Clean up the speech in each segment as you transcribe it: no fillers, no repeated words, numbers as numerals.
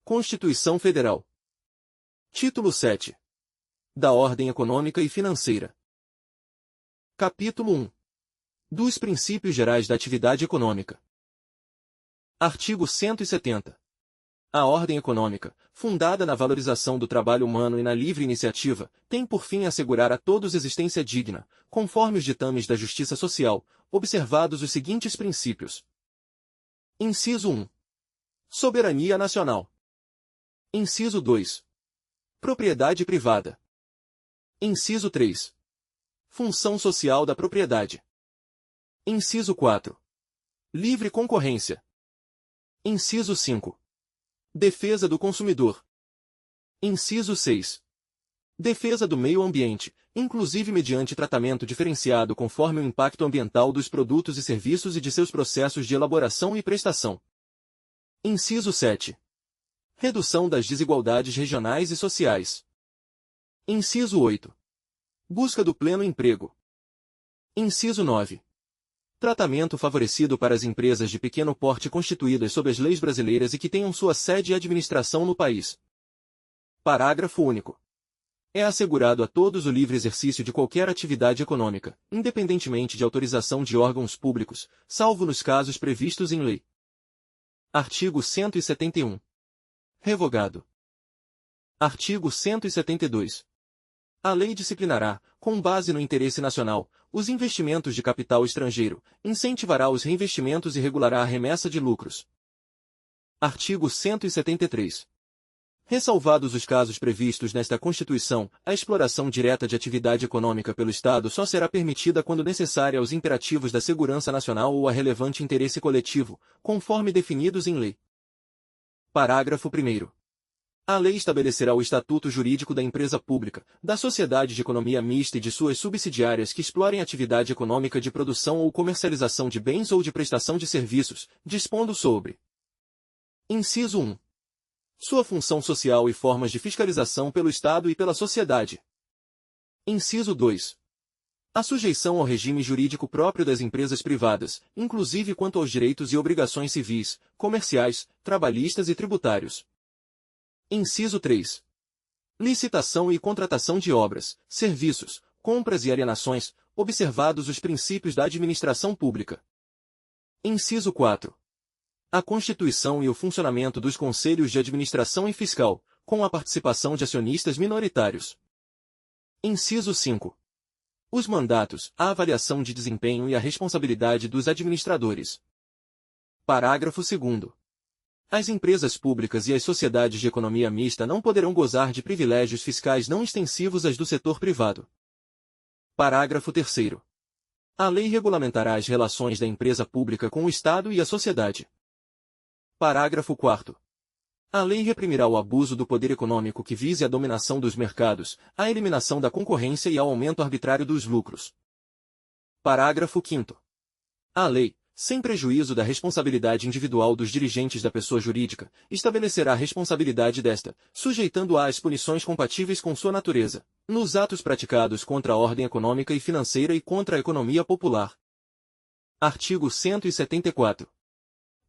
Constituição Federal. Título 7. Da Ordem Econômica e Financeira. Capítulo 1. Dos Princípios Gerais da Atividade Econômica. Artigo 170. A ordem econômica, fundada na valorização do trabalho humano e na livre iniciativa, tem por fim assegurar a todos existência digna, conforme os ditames da justiça social, observados os seguintes princípios. Inciso 1. Soberania nacional. Inciso 2. Propriedade privada. Inciso 3. Função social da propriedade. Inciso 4. Livre concorrência. Inciso 5. Defesa do consumidor. Inciso 6. Defesa do meio ambiente, inclusive mediante tratamento diferenciado conforme o impacto ambiental dos produtos e serviços e de seus processos de elaboração e prestação. Inciso 7. Redução das desigualdades regionais e sociais. Inciso 8. Busca do pleno emprego. Inciso 9. Tratamento favorecido para as empresas de pequeno porte constituídas sob as leis brasileiras e que tenham sua sede e administração no país. Parágrafo único. É assegurado a todos o livre exercício de qualquer atividade econômica, independentemente de autorização de órgãos públicos, salvo nos casos previstos em lei. Artigo 171. Revogado. Artigo 172. A lei disciplinará, com base no interesse nacional, os investimentos de capital estrangeiro, incentivará os reinvestimentos e regulará a remessa de lucros. Artigo 173. Ressalvados os casos previstos nesta Constituição, a exploração direta de atividade econômica pelo Estado só será permitida quando necessária aos imperativos da segurança nacional ou a relevante interesse coletivo, conforme definidos em lei. Parágrafo 1º. A lei estabelecerá o estatuto jurídico da empresa pública, da sociedade de economia mista e de suas subsidiárias que explorem atividade econômica de produção ou comercialização de bens ou de prestação de serviços, dispondo sobre. Inciso 1. Sua função social e formas de fiscalização pelo Estado e pela sociedade. Inciso 2. A sujeição ao regime jurídico próprio das empresas privadas, inclusive quanto aos direitos e obrigações civis, comerciais, trabalhistas e tributários. Inciso 3. Licitação e contratação de obras, serviços, compras e alienações, observados os princípios da administração pública. Inciso 4. A constituição e o funcionamento dos conselhos de administração e fiscal, com a participação de acionistas minoritários. Inciso 5. Os mandatos, a avaliação de desempenho e a responsabilidade dos administradores. Parágrafo 2º. As empresas públicas e as sociedades de economia mista não poderão gozar de privilégios fiscais não extensivos às do setor privado. Parágrafo 3º. A lei regulamentará as relações da empresa pública com o Estado e a sociedade. Parágrafo 4º. A lei reprimirá o abuso do poder econômico que vise a dominação dos mercados, a eliminação da concorrência e ao aumento arbitrário dos lucros. Parágrafo 5º. A lei, sem prejuízo da responsabilidade individual dos dirigentes da pessoa jurídica, estabelecerá a responsabilidade desta, sujeitando-a às punições compatíveis com sua natureza, nos atos praticados contra a ordem econômica e financeira e contra a economia popular. Artigo 174.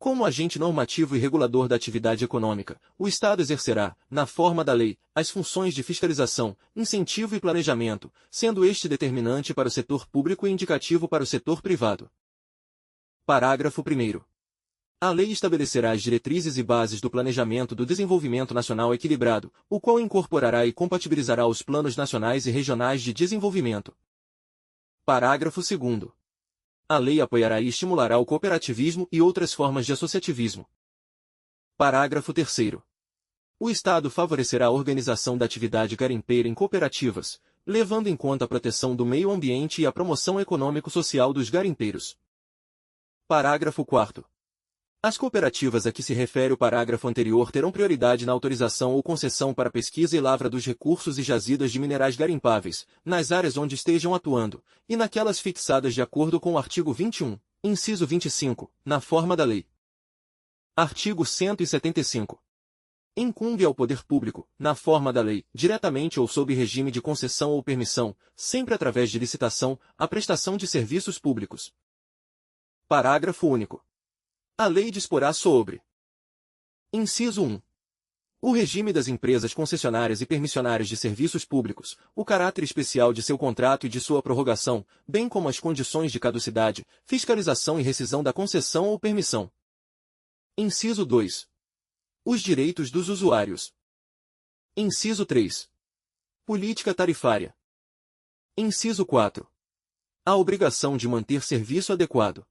Como agente normativo e regulador da atividade econômica, o Estado exercerá, na forma da lei, as funções de fiscalização, incentivo e planejamento, sendo este determinante para o setor público e indicativo para o setor privado. Parágrafo 1º. A lei estabelecerá as diretrizes e bases do Planejamento do Desenvolvimento Nacional Equilibrado, o qual incorporará e compatibilizará os planos nacionais e regionais de desenvolvimento. Parágrafo 2º. A lei apoiará e estimulará o cooperativismo e outras formas de associativismo. Parágrafo 3º. O Estado favorecerá a organização da atividade garimpeira em cooperativas, levando em conta a proteção do meio ambiente e a promoção econômico-social dos garimpeiros. Parágrafo 4º. As cooperativas a que se refere o parágrafo anterior terão prioridade na autorização ou concessão para pesquisa e lavra dos recursos e jazidas de minerais garimpáveis, nas áreas onde estejam atuando, e naquelas fixadas de acordo com o artigo 21, inciso 25, na forma da lei. Artigo 175. Incumbe ao poder público, na forma da lei, diretamente ou sob regime de concessão ou permissão, sempre através de licitação, a prestação de serviços públicos. Parágrafo único. A lei disporá sobre: Inciso 1. O regime das empresas concessionárias e permissionárias de serviços públicos, o caráter especial de seu contrato e de sua prorrogação, bem como as condições de caducidade, fiscalização e rescisão da concessão ou permissão. Inciso 2. Os direitos dos usuários. Inciso 3. Política tarifária. Inciso 4. A obrigação de manter serviço adequado.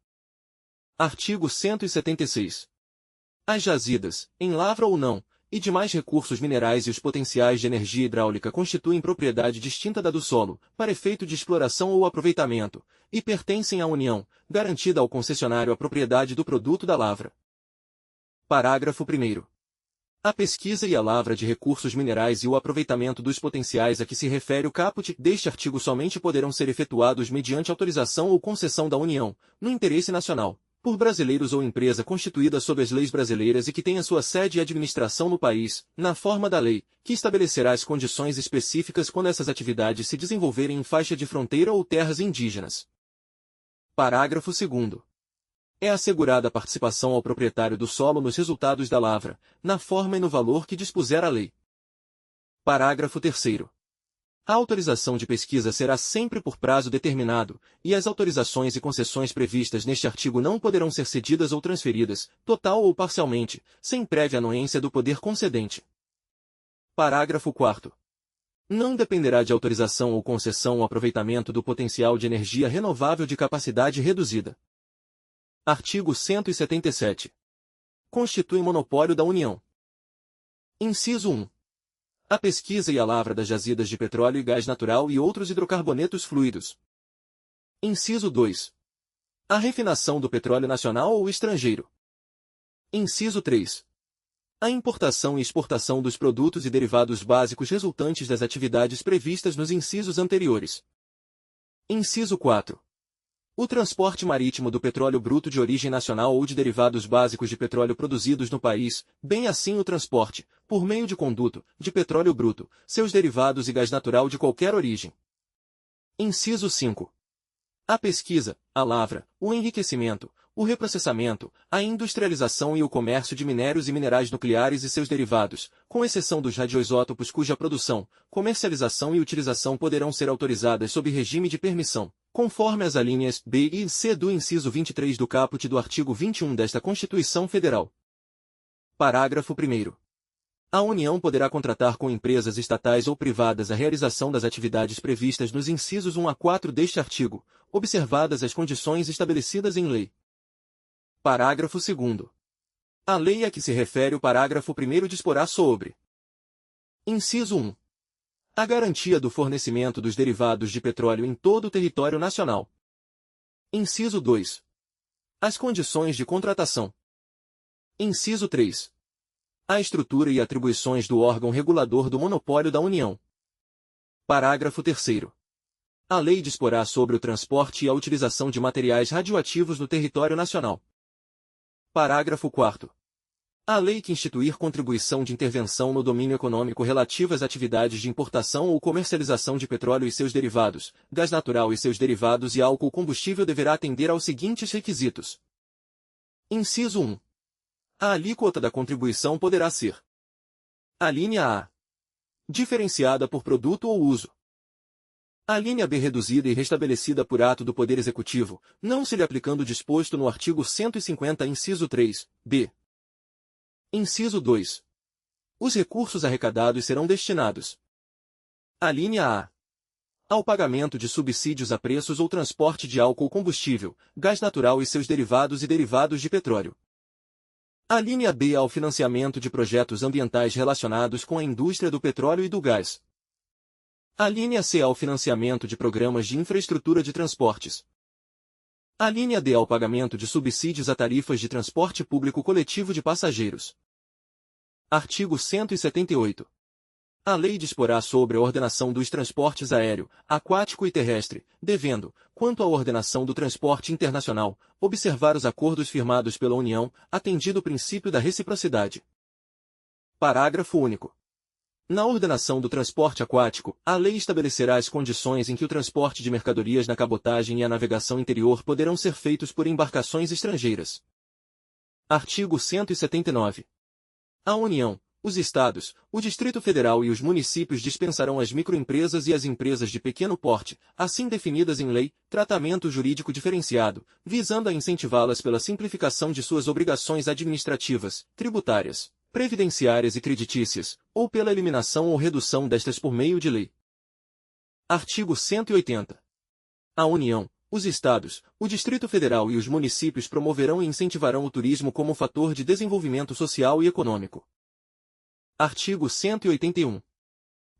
Artigo 176. As jazidas, em lavra ou não, e demais recursos minerais e os potenciais de energia hidráulica constituem propriedade distinta da do solo, para efeito de exploração ou aproveitamento, e pertencem à União, garantida ao concessionário a propriedade do produto da lavra. Parágrafo 1º. A pesquisa e a lavra de recursos minerais e o aproveitamento dos potenciais a que se refere o caput deste artigo somente poderão ser efetuados mediante autorização ou concessão da União, no interesse nacional, por brasileiros ou empresa constituída sob as leis brasileiras e que tenha sua sede e administração no país, na forma da lei, que estabelecerá as condições específicas quando essas atividades se desenvolverem em faixa de fronteira ou terras indígenas. Parágrafo 2º. É assegurada a participação ao proprietário do solo nos resultados da lavra, na forma e no valor que dispuser a lei. Parágrafo 3º. A autorização de pesquisa será sempre por prazo determinado, e as autorizações e concessões previstas neste artigo não poderão ser cedidas ou transferidas, total ou parcialmente, sem prévia anuência do poder concedente. Parágrafo 4º. Não dependerá de autorização ou concessão o aproveitamento do potencial de energia renovável de capacidade reduzida. Artigo 177. Constitui monopólio da União. Inciso 1. A pesquisa e a lavra das jazidas de petróleo e gás natural e outros hidrocarbonetos fluidos. Inciso 2. A refinação do petróleo nacional ou estrangeiro. Inciso 3. A importação e exportação dos produtos e derivados básicos resultantes das atividades previstas nos incisos anteriores. Inciso 4. O transporte marítimo do petróleo bruto de origem nacional ou de derivados básicos de petróleo produzidos no país, bem assim o transporte, por meio de conduto, de petróleo bruto, seus derivados e gás natural de qualquer origem. Inciso 5. A pesquisa, a lavra, o enriquecimento, o reprocessamento, a industrialização e o comércio de minérios e minerais nucleares e seus derivados, com exceção dos radioisótopos cuja produção, comercialização e utilização poderão ser autorizadas sob regime de permissão, conforme as alíneas B e C do inciso 23 do caput do artigo 21 desta Constituição Federal. Parágrafo 1º. A União poderá contratar com empresas estatais ou privadas a realização das atividades previstas nos incisos 1 a 4 deste artigo, observadas as condições estabelecidas em lei. Parágrafo 2º. A lei a que se refere o parágrafo 1º disporá sobre: Inciso 1. A garantia do fornecimento dos derivados de petróleo em todo o território nacional. Inciso 2. As condições de contratação. Inciso 3. A estrutura e atribuições do órgão regulador do monopólio da União. Parágrafo 3º. A lei disporá sobre o transporte e a utilização de materiais radioativos no território nacional. Parágrafo 4º. A lei que instituir contribuição de intervenção no domínio econômico relativa às atividades de importação ou comercialização de petróleo e seus derivados, gás natural e seus derivados e álcool combustível deverá atender aos seguintes requisitos. Inciso 1. A alíquota da contribuição poderá ser: Alínea A. Diferenciada por produto ou uso. Alínea B reduzida e restabelecida por ato do Poder Executivo, não se lhe aplicando o disposto no artigo 150 inciso 3, b. Inciso 2. Os recursos arrecadados serão destinados: Alínea A. Ao pagamento de subsídios a preços ou transporte de álcool combustível, gás natural e seus derivados e derivados de petróleo. Alínea B. Ao financiamento de projetos ambientais relacionados com a indústria do petróleo e do gás. Alínea C. Ao financiamento de programas de infraestrutura de transportes. Alínea D. Ao pagamento de subsídios a tarifas de transporte público coletivo de passageiros. Artigo 178. A lei disporá sobre a ordenação dos transportes aéreo, aquático e terrestre, devendo, quanto à ordenação do transporte internacional, observar os acordos firmados pela União, atendido o princípio da reciprocidade. Parágrafo único. Na ordenação do transporte aquático, a lei estabelecerá as condições em que o transporte de mercadorias na cabotagem e a navegação interior poderão ser feitos por embarcações estrangeiras. Artigo 179. A União, os estados, o Distrito Federal e os municípios dispensarão às microempresas e às empresas de pequeno porte, assim definidas em lei, tratamento jurídico diferenciado, visando a incentivá-las pela simplificação de suas obrigações administrativas, tributárias, previdenciárias e creditícias, ou pela eliminação ou redução destas por meio de lei. Artigo 180. A União, os Estados, o Distrito Federal e os municípios promoverão e incentivarão o turismo como fator de desenvolvimento social e econômico. Artigo 181.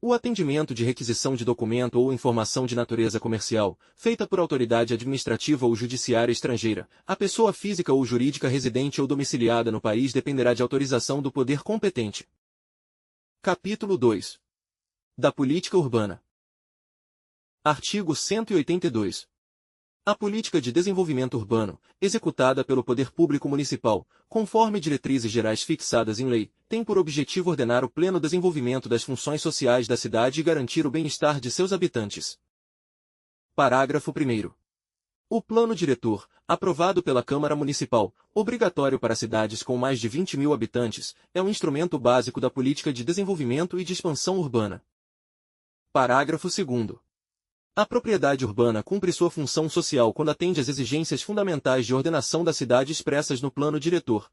O atendimento de requisição de documento ou informação de natureza comercial, feita por autoridade administrativa ou judiciária estrangeira, a pessoa física ou jurídica residente ou domiciliada no país dependerá de autorização do poder competente. Capítulo 2. Da política urbana. Artigo 182. A política de desenvolvimento urbano, executada pelo poder público municipal, conforme diretrizes gerais fixadas em lei, tem por objetivo ordenar o pleno desenvolvimento das funções sociais da cidade e garantir o bem-estar de seus habitantes. Parágrafo 1º. O plano diretor, aprovado pela Câmara Municipal, obrigatório para cidades com mais de 20.000 habitantes, é um instrumento básico da política de desenvolvimento e de expansão urbana. Parágrafo 2º. A propriedade urbana cumpre sua função social quando atende às exigências fundamentais de ordenação da cidade expressas no plano diretor.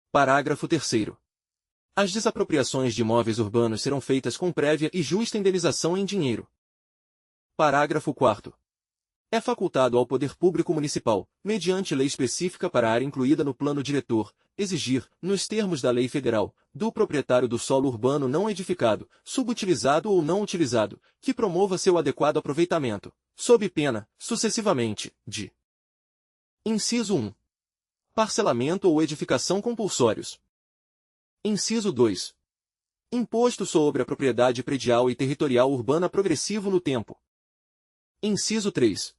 Parágrafo 3º. As desapropriações de imóveis urbanos serão feitas com prévia e justa indenização em dinheiro. Parágrafo 4º. É facultado ao Poder Público Municipal, mediante lei específica para a área incluída no plano diretor, exigir, nos termos da lei federal, do proprietário do solo urbano não edificado, subutilizado ou não utilizado, que promova seu adequado aproveitamento, sob pena, sucessivamente, de: Inciso 1. Parcelamento ou edificação compulsórios. Inciso 2. Imposto sobre a propriedade predial e territorial urbana progressivo no tempo. Inciso 3.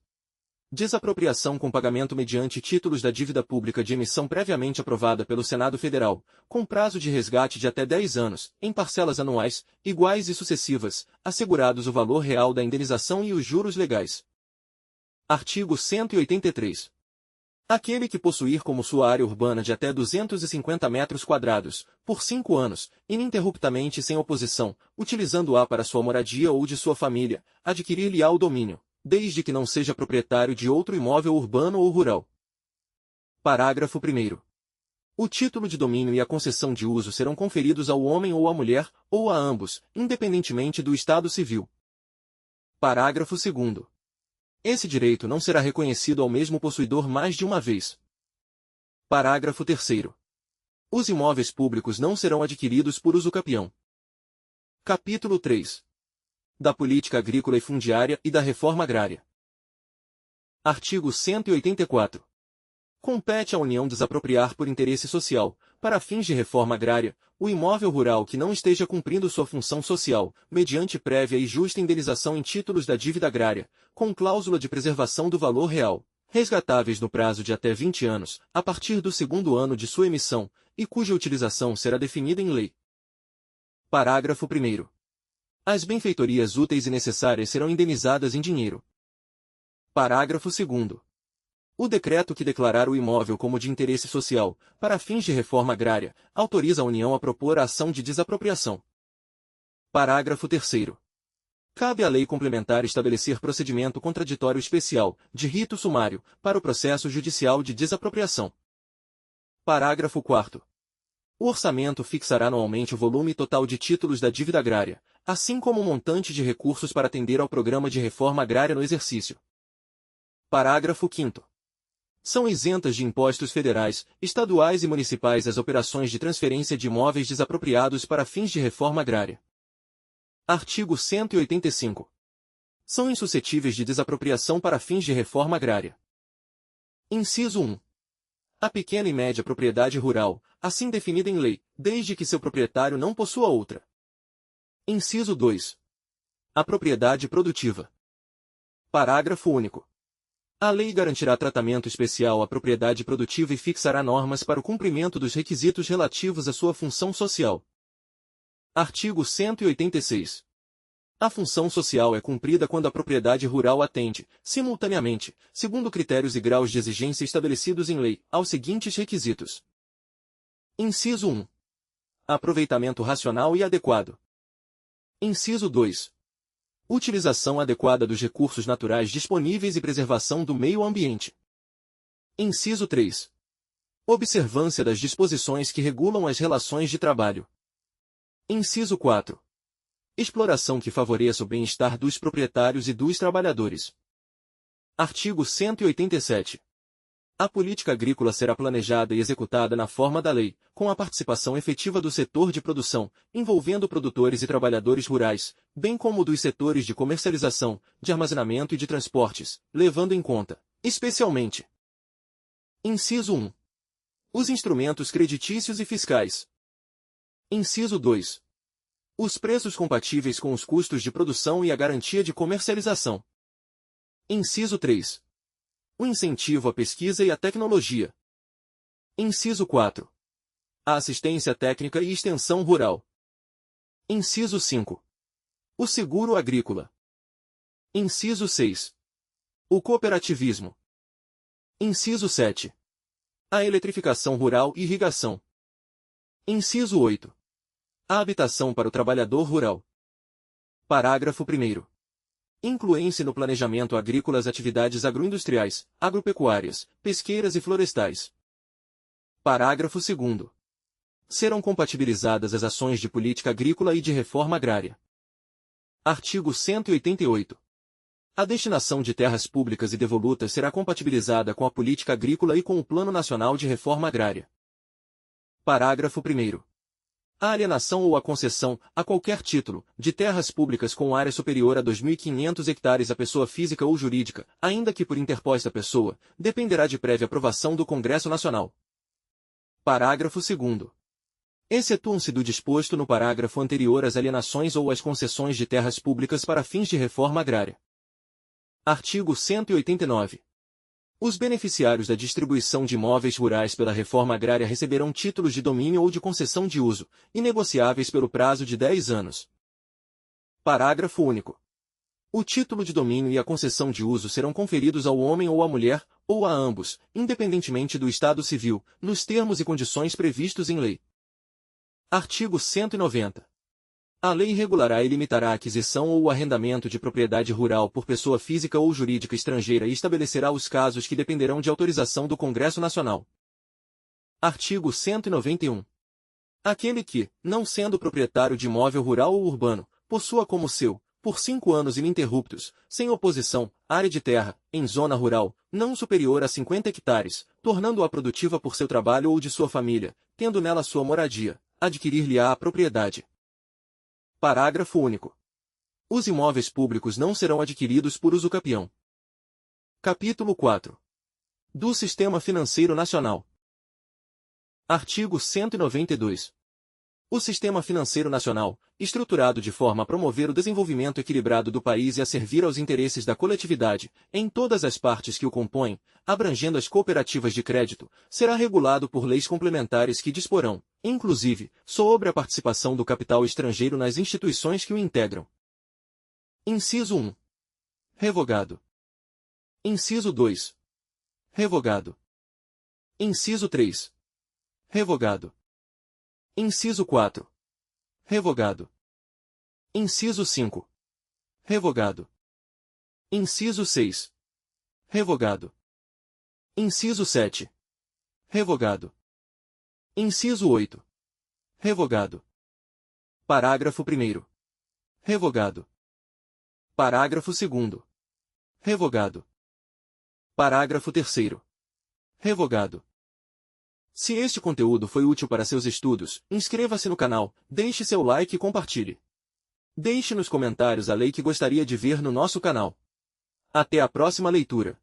Desapropriação com pagamento mediante títulos da dívida pública de emissão previamente aprovada pelo Senado Federal, com prazo de resgate de até 10 anos, em parcelas anuais, iguais e sucessivas, assegurados o valor real da indenização e os juros legais. Artigo 183. Aquele que possuir como sua área urbana de até 250 metros quadrados, por 5 anos, ininterruptamente e sem oposição, utilizando-a para sua moradia ou de sua família, adquirir-lhe-á o domínio, desde que não seja proprietário de outro imóvel urbano ou rural. Parágrafo 1º. O título de domínio e a concessão de uso serão conferidos ao homem ou à mulher, ou a ambos, independentemente do estado civil. Parágrafo 2º. Esse direito não será reconhecido ao mesmo possuidor mais de uma vez. Parágrafo 3º. Os imóveis públicos não serão adquiridos por uso capião. Capítulo 3. Da política agrícola e fundiária e da reforma agrária. Artigo 184. Compete à União desapropriar por interesse social, para fins de reforma agrária, o imóvel rural que não esteja cumprindo sua função social, mediante prévia e justa indenização em títulos da dívida agrária, com cláusula de preservação do valor real, resgatáveis no prazo de até 20 anos, a partir do segundo ano de sua emissão, e cuja utilização será definida em lei. Parágrafo 1º. As benfeitorias úteis e necessárias serão indenizadas em dinheiro. Parágrafo 2º. O decreto que declarar o imóvel como de interesse social, para fins de reforma agrária, autoriza a União a propor a ação de desapropriação. Parágrafo 3º. Cabe à lei complementar estabelecer procedimento contraditório especial, de rito sumário, para o processo judicial de desapropriação. Parágrafo 4º. O orçamento fixará anualmente o volume total de títulos da dívida agrária, assim como o montante de recursos para atender ao programa de reforma agrária no exercício. Parágrafo 5º. São isentas de impostos federais, estaduais e municipais as operações de transferência de imóveis desapropriados para fins de reforma agrária. Artigo 185. São insuscetíveis de desapropriação para fins de reforma agrária. Inciso 1. A pequena e média propriedade rural, assim definida em lei, desde que seu proprietário não possua outra. Inciso 2. A propriedade produtiva. Parágrafo único. A lei garantirá tratamento especial à propriedade produtiva e fixará normas para o cumprimento dos requisitos relativos à sua função social. Artigo 186. A função social é cumprida quando a propriedade rural atende, simultaneamente, segundo critérios e graus de exigência estabelecidos em lei, aos seguintes requisitos. Inciso 1. Aproveitamento racional e adequado. Inciso 2. Utilização adequada dos recursos naturais disponíveis e preservação do meio ambiente. Inciso 3. Observância das disposições que regulam as relações de trabalho. Inciso 4. Exploração que favoreça o bem-estar dos proprietários e dos trabalhadores. Artigo 187. A política agrícola será planejada e executada na forma da lei, com a participação efetiva do setor de produção, envolvendo produtores e trabalhadores rurais, bem como dos setores de comercialização, de armazenamento e de transportes, levando em conta, especialmente. Inciso 1. Os instrumentos creditícios e fiscais. Inciso 2. Os preços compatíveis com os custos de produção e a garantia de comercialização. Inciso 3. O incentivo à pesquisa e à tecnologia. Inciso 4. A assistência técnica e extensão rural. Inciso 5. O seguro agrícola. Inciso 6. O cooperativismo. Inciso 7. A eletrificação rural e irrigação. Inciso 8. A habitação para o trabalhador rural. Parágrafo 1º. Incluem-se no planejamento agrícola as atividades agroindustriais, agropecuárias, pesqueiras e florestais. Parágrafo 2º. Serão compatibilizadas as ações de política agrícola e de reforma agrária. Artigo 188. A destinação de terras públicas e devolutas será compatibilizada com a política agrícola e com o Plano Nacional de Reforma Agrária. Parágrafo 1º. A alienação ou a concessão, a qualquer título, de terras públicas com área superior a 2.500 hectares a pessoa física ou jurídica, ainda que por interposta pessoa, dependerá de prévia aprovação do Congresso Nacional. Parágrafo 2º. Excetuam-se do disposto no parágrafo anterior as alienações ou as concessões de terras públicas para fins de reforma agrária. Artigo 189. Os beneficiários da distribuição de imóveis rurais pela reforma agrária receberão títulos de domínio ou de concessão de uso, inegociáveis pelo prazo de 10 anos. Parágrafo único. O título de domínio e a concessão de uso serão conferidos ao homem ou à mulher, ou a ambos, independentemente do estado civil, nos termos e condições previstos em lei. Artigo 190. A lei regulará e limitará a aquisição ou o arrendamento de propriedade rural por pessoa física ou jurídica estrangeira e estabelecerá os casos que dependerão de autorização do Congresso Nacional. Artigo 191. Aquele que, não sendo proprietário de imóvel rural ou urbano, possua como seu, por 5 anos ininterruptos, sem oposição, área de terra, em zona rural, não superior a 50 hectares, tornando-a produtiva por seu trabalho ou de sua família, tendo nela sua moradia, adquirir-lhe-á a propriedade. Parágrafo único. Os imóveis públicos não serão adquiridos por uso capião. Capítulo 4. Do Sistema Financeiro Nacional. Artigo 192. O Sistema Financeiro Nacional, estruturado de forma a promover o desenvolvimento equilibrado do país e a servir aos interesses da coletividade, em todas as partes que o compõem, abrangendo as cooperativas de crédito, será regulado por leis complementares que disporão, inclusive, sobre a participação do capital estrangeiro nas instituições que o integram. Inciso 1. Revogado. Inciso 2. Revogado. Inciso 3. Revogado. Inciso 4. Revogado. Inciso 5. Revogado. Inciso 6. Revogado. Inciso 7. Revogado. Inciso 8. Revogado. Parágrafo 1º. Revogado. Parágrafo 2º. Revogado. Parágrafo 3º. Revogado. Se este conteúdo foi útil para seus estudos, inscreva-se no canal, deixe seu like e compartilhe. Deixe nos comentários a lei que gostaria de ver no nosso canal. Até a próxima leitura.